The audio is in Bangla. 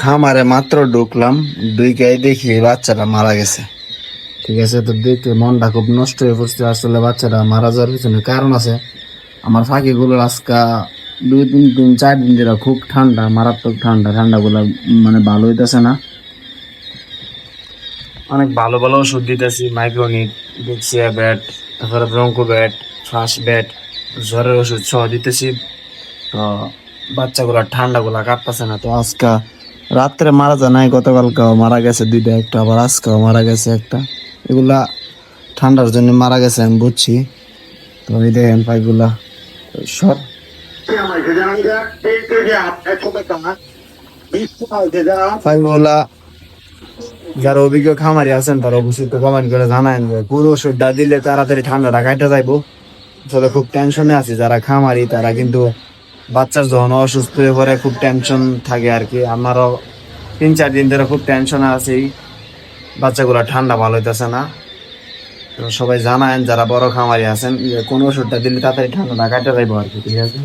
খামারে মাত্র ঢুকলাম, ঢুকেই দেখি বাচ্চাটা মারা গেছে। ঠিক আছে, তো দেখে মনটা খুব নষ্ট হয়ে পড়ছে। আসলে বাচ্চাটা মারা যাওয়ার পিছনে কারণ আছে। আমার ফাঁকিগুলোর আজকা 2-3 দিন 4 দিন ধরে খুব ঠান্ডা, মারাত্মক ঠান্ডা। ঠান্ডাগুলো মানে ভালো হইতেছে না। অনেক ভালো ভালো ওষুধ দিতেছি, মাইক্রোনিট, ডিক্সিয়া ব্যাট, তারপরে ব্রঙ্কো ব্যাট, ফার্স্ট ব্যাট, জ্বরের ওষুধ সহ দিতেছি। তো বাচ্চাগুলা ঠান্ডাগুলা কাঁপতেছে না। তো আজকা রাত্রে মারা যায় নাই, গতকালকেও মারা গেছে দুইটা, একটা আবার আজকেও মারা গেছে একটা। এগুলা ঠান্ডার জন্য মারা গেছে আমি বুঝছি। তো এই দেখেন পাইগুলা সব পাইগুলা যারা অভিজ্ঞ খামারি আছেন তারা অবশ্যই তো কমেন্ট করে জানায়েন যে কোন ওষুধটা দিলে তাড়াতাড়ি ঠান্ডাটা কাটে যাইবো। আসলে খুব টেনশনে আছি, যারা খামারি তারা কিন্তু বাচ্চার যখন অসুস্থ হয়ে পড়ে খুব টেনশন থাকে আর কি। আমারও 3-4 দিন ধরে খুব টেনশনে আছি, বাচ্চাগুলা ঠান্ডা ভালো হইতেছে না। তো সবাই জানায়েন যারা বড় খামারি আছেন যে কোন ওষুধটা দিলে তাড়াতাড়ি ঠান্ডাটা কাটে যাইবো আর কি। ঠিক আছে।